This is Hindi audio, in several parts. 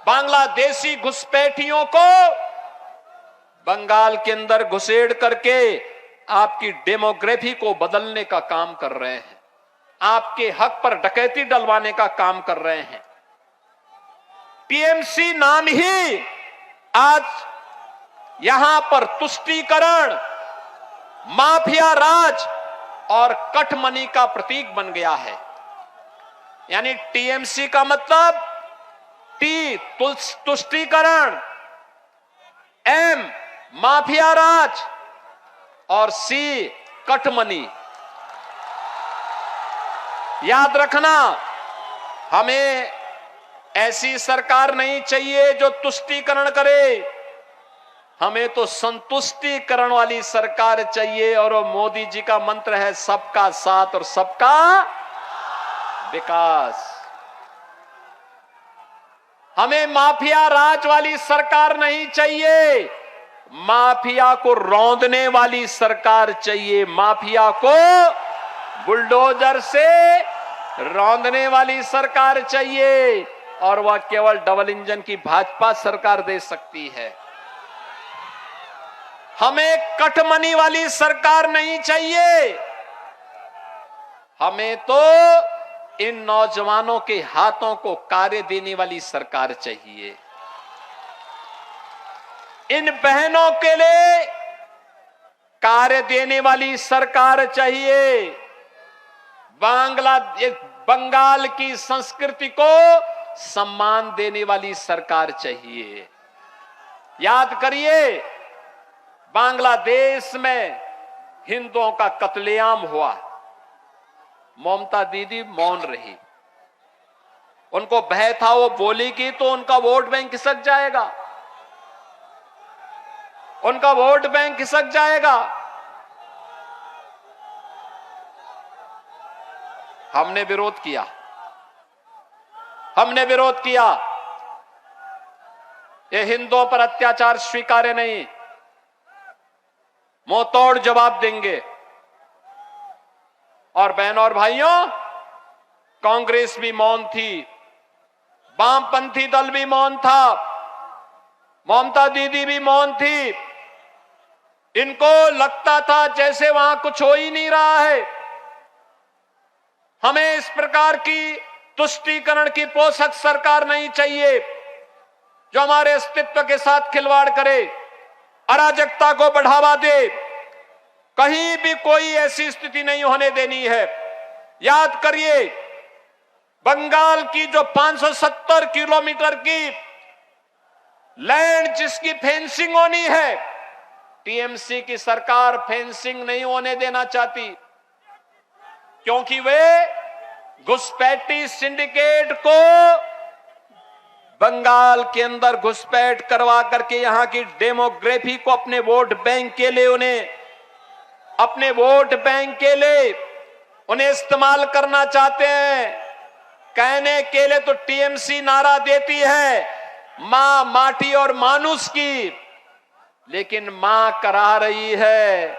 बांग्लादेशी घुसपैठियों को बंगाल के अंदर घुसेड़ करके आपकी डेमोग्राफी को बदलने का काम कर रहे हैं, आपके हक पर डकैती डलवाने का काम कर रहे हैं। टीएमसी नाम ही आज यहां पर तुष्टीकरण, माफिया राज और कठमनी का प्रतीक बन गया है। यानी टीएमसी का मतलब टी तुष्टीकरण, एम माफिया राज और सी कठमनी। याद रखना, हमें ऐसी सरकार नहीं चाहिए जो तुष्टीकरण करे, हमें तो संतुष्टीकरण वाली सरकार चाहिए। और वो मोदी जी का मंत्र है सबका साथ और सबका विकास। हमें माफिया राज वाली सरकार नहीं चाहिए, माफिया को रौंदने वाली सरकार चाहिए, माफिया को बुलडोजर से रौंदने वाली सरकार चाहिए। और वह केवल डबल इंजन की भाजपा सरकार दे सकती है। हमें कठमनी वाली सरकार नहीं चाहिए, हमें तो इन नौजवानों के हाथों को कार्य देने वाली सरकार चाहिए। इन बहनों के लिए कार्य देने वाली सरकार चाहिए। बंगाल की संस्कृति को सम्मान देने वाली सरकार चाहिए। याद करिए, बांग्लादेश में हिंदुओं का कत्लेआम हुआ, ममता दीदी मौन रही। उनको भय था वो बोलेगी तो उनका वोट बैंक खिसक जाएगा, उनका वोट बैंक खिसक जाएगा। हमने विरोध किया, हमने विरोध किया। ये हिंदुओं पर अत्याचार स्वीकार्य नहीं, मुंहतोड़ जवाब देंगे। और बहनों और भाइयों, कांग्रेस भी मौन थी, वामपंथी दल भी मौन था, ममता दीदी भी मौन थी। इनको लगता था जैसे वहां कुछ हो ही नहीं रहा है। हमें इस प्रकार की तुष्टीकरण की पोषक सरकार नहीं चाहिए जो हमारे अस्तित्व के साथ खिलवाड़ करे, अराजकता को बढ़ावा दे। कहीं भी कोई ऐसी स्थिति नहीं होने देनी है। याद करिए, बंगाल की जो 570 किलोमीटर की लैंड जिसकी फेंसिंग होनी है, टीएमसी की सरकार फेंसिंग नहीं होने देना चाहती, क्योंकि वे घुसपैठी सिंडिकेट को बंगाल के अंदर घुसपैठ करवा करके यहां की डेमोग्राफी को अपने वोट बैंक के लिए उन्हें इस्तेमाल करना चाहते हैं। कहने के लिए तो टीएमसी नारा देती है मां माटी और मानुष की, लेकिन मां करा रही है।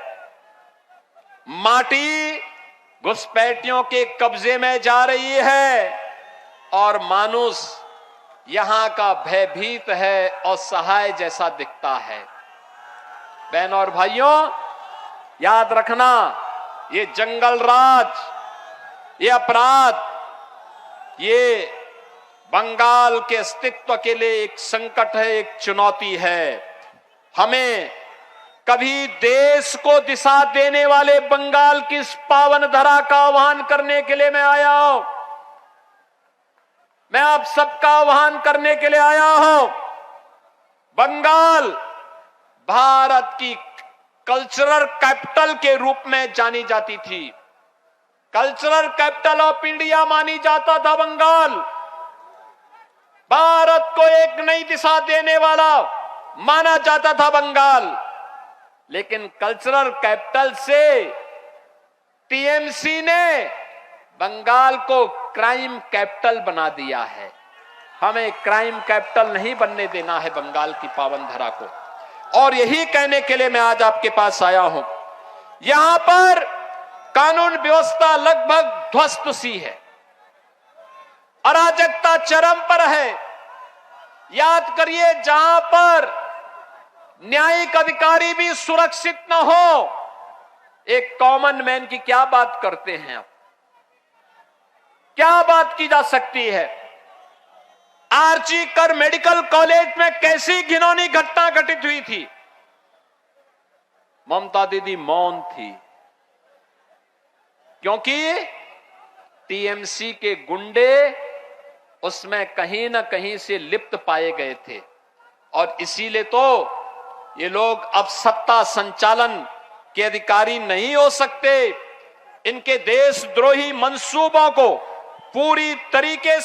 माटी घुसपैठियों के कब्जे में जा रही है और मानुष यहां का भयभीत है और सहाय जैसा दिखता है। बहनों और भाइयों, याद रखना, ये जंगल राज, ये अपराध, ये बंगाल के अस्तित्व के लिए एक संकट है, एक चुनौती है। हमें कभी देश को दिशा देने वाले बंगाल की इस पावन धरा का आह्वान करने के लिए मैं आया हूं। मैं आप सबका आह्वान करने के लिए आया हूं। बंगाल भारत की कल्चरल कैपिटल के रूप में जानी जाती थी। कल्चरल कैपिटल ऑफ इंडिया मानी जाता था बंगाल। भारत को एक नई दिशा देने वाला माना जाता था बंगाल। लेकिन कल्चरल कैपिटल से टीएमसी ने बंगाल को क्राइम कैपिटल बना दिया है। हमें क्राइम कैपिटल नहीं बनने देना है बंगाल की पावन धरा को। और यही कहने के लिए मैं आज आपके पास आया हूं। यहां पर कानून व्यवस्था लगभग ध्वस्त सी है, अराजकता चरम पर है। याद करिए, जहां पर न्यायिक अधिकारी भी सुरक्षित न हो, एक कॉमन मैन की क्या बात करते हैं आप? क्या बात की जा सकती है? आरजी कर मेडिकल कॉलेज में कैसी घिनौनी घटना घटित हुई थी, ममता दीदी मौन थी, क्योंकि टीएमसी के गुंडे उसमें कहीं ना कहीं से लिप्त पाए गए थे। और इसीलिए तो ये लोग अब सत्ता संचालन के अधिकारी नहीं हो सकते। इनके देशद्रोही मंसूबों को पूरी तरीके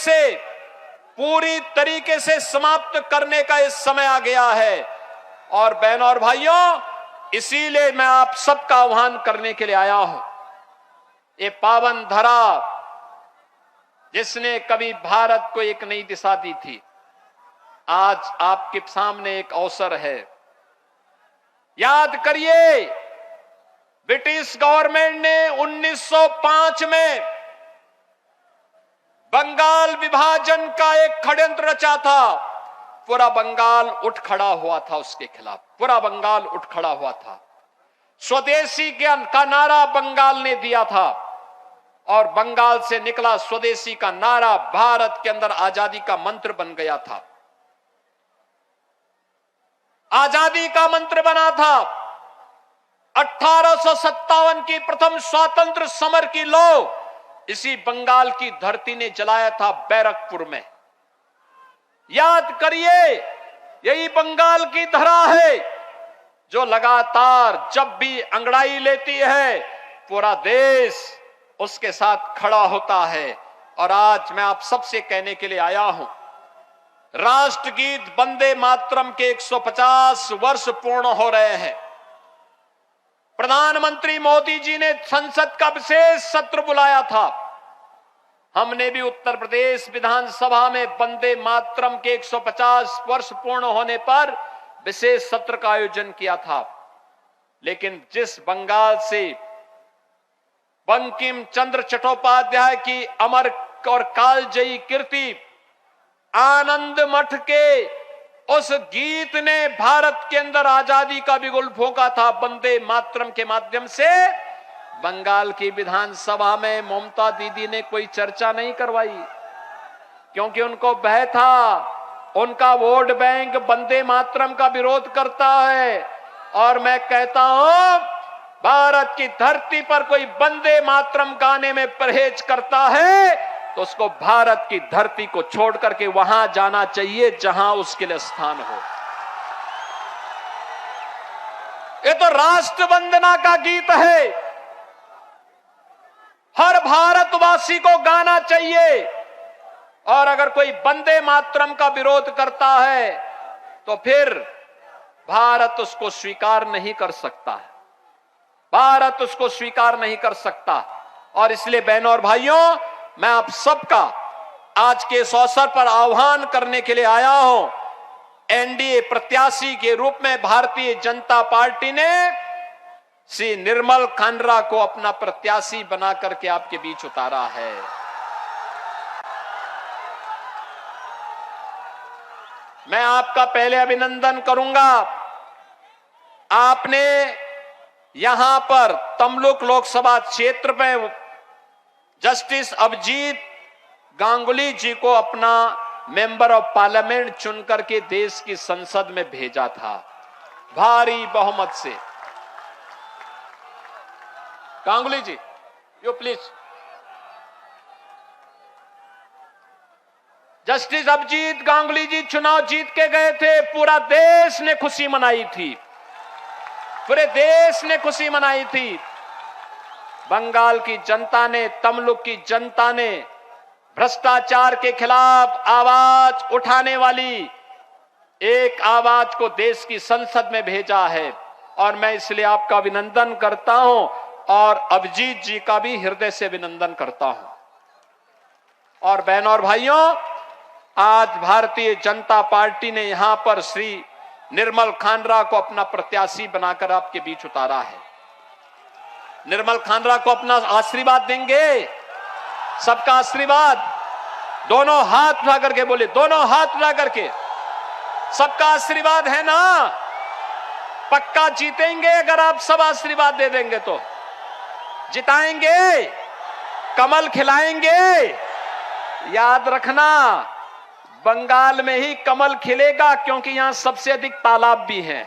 से समाप्त करने का इस समय आ गया है। और बहनों और भाइयों, इसीलिए मैं आप सबका आह्वान करने के लिए आया हूं। ये पावन धरा जिसने कभी भारत को एक नई दिशा दी थी, आज आपके सामने एक अवसर है। याद करिए, ब्रिटिश गवर्नमेंट ने 1905 में बंगाल विभाजन का एक षड्यंत्र रचा था। पूरा बंगाल उठ खड़ा हुआ था उसके खिलाफ, पूरा बंगाल उठ खड़ा हुआ था। स्वदेशी का नारा बंगाल ने दिया था और बंगाल से निकला स्वदेशी का नारा भारत के अंदर आजादी का मंत्र बन गया था। आजादी का मंत्र बना था। 1857 की प्रथम स्वातंत्र समर की लौ इसी बंगाल की धरती ने जलाया था, बैरकपुर में। याद करिए, यही बंगाल की धरा है जो लगातार जब भी अंगड़ाई लेती है, पूरा देश उसके साथ खड़ा होता है। और आज मैं आप सबसे कहने के लिए आया हूं, राष्ट्रगीत वंदे मातरम के 150 वर्ष पूर्ण हो रहे हैं। प्रधानमंत्री मोदी जी ने संसद का विशेष सत्र बुलाया था। हमने भी उत्तर प्रदेश विधानसभा में वंदे मातरम के 150 वर्ष पूर्ण होने पर विशेष सत्र का आयोजन किया था। लेकिन जिस बंगाल से बंकिम चंद्र चट्टोपाध्याय की अमर और कालजयी कीर्ति आनंद मठ के उस गीत ने भारत के अंदर आजादी का बिगुल फूंका था, वंदे मातरम के माध्यम से, बंगाल की विधानसभा में ममता दीदी ने कोई चर्चा नहीं करवाई, क्योंकि उनको भय था उनका वोट बैंक वंदे मातरम का विरोध करता है। और मैं कहता हूं, भारत की धरती पर कोई वंदे मातरम गाने में परहेज करता है तो उसको भारत की धरती को छोड़ करके वहां जाना चाहिए जहां उसके लिए स्थान हो। ये तो राष्ट्र वंदना का गीत है, हर भारतवासी को गाना चाहिए। और अगर कोई वंदे मातरम का विरोध करता है तो फिर भारत उसको स्वीकार नहीं कर सकता है, भारत उसको स्वीकार नहीं कर सकता। और इसलिए बहनों और भाइयों, मैं आप सबका आज के इस अवसर पर आह्वान करने के लिए आया हूं। एनडीए प्रत्याशी के रूप में भारतीय जनता पार्टी ने श्री निर्मल खांडरा को अपना प्रत्याशी बना करके आपके बीच उतारा है। मैं आपका पहले अभिनंदन करूंगा। आपने यहां पर तमलुक लोकसभा क्षेत्र में जस्टिस अभिजीत गांगुली जी को अपना मेंबर ऑफ पार्लियामेंट चुनकर के देश की संसद में भेजा था, भारी बहुमत से। Ganguly ji, you please. Justice Abhijit Ganguly ji चुनाव जीत के गए थे, पूरा देश ने खुशी मनाई थी, पूरे देश ने खुशी मनाई थी। बंगाल की जनता ने, तमलुक की जनता ने भ्रष्टाचार के खिलाफ आवाज उठाने वाली एक आवाज को देश की संसद में भेजा है। और मैं इसलिए आपका अभिनंदन करता हूं और अभिजीत जी का भी हृदय से अभिनंदन करता हूं। और बहनों और भाइयों, आज भारतीय जनता पार्टी ने यहां पर श्री निर्मल खांडरा को अपना प्रत्याशी बनाकर आपके बीच उतारा है। निर्मल खांडरा को अपना आशीर्वाद देंगे, सबका आशीर्वाद। दोनों हाथ उठा करके बोले, दोनों हाथ उठा करके। सबका आशीर्वाद है ना? पक्का जीतेंगे अगर आप सब आशीर्वाद दे देंगे तो। जिताएंगे, कमल खिलाएंगे। याद रखना, बंगाल में ही कमल खिलेगा क्योंकि यहां सबसे अधिक तालाब भी हैं।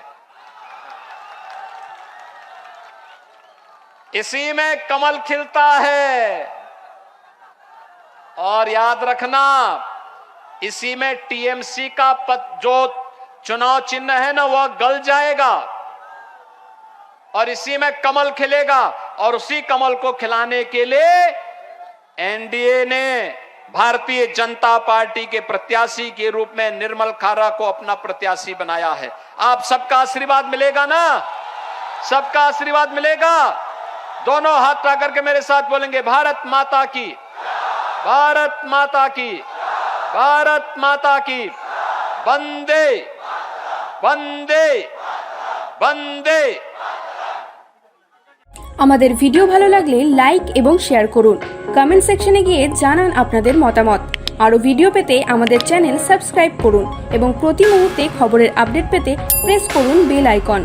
इसी में कमल खिलता है। और याद रखना, इसी में टीएमसी का जो चुनाव चिन्ह है ना, वह गल जाएगा और इसी में कमल खिलेगा। और उसी कमल को खिलाने के लिए एनडीए ने भारतीय जनता पार्टी के प्रत्याशी के रूप में निर्मल खारा को अपना प्रत्याशी बनाया है। आप सबका आशीर्वाद मिलेगा ना? सबका आशीर्वाद मिलेगा। दोनों हाथ उठा करके मेरे साथ बोलेंगे, भारत माता की, भारत माता की, भारत माता की, वंदे वंदे वंदे। আমাদের ভিডিও ভালো লাগলে লাইক এবং শেয়ার করুন। কমেন্ট সেকশনে গিয়ে জানান আপনাদের মতামত। আরো ভিডিও পেতে আমাদের চ্যানেল সাবস্ক্রাইব করুন এবং প্রতি মুহূর্তে খবরের আপডেট পেতে প্রেস করুন বেল আইকন।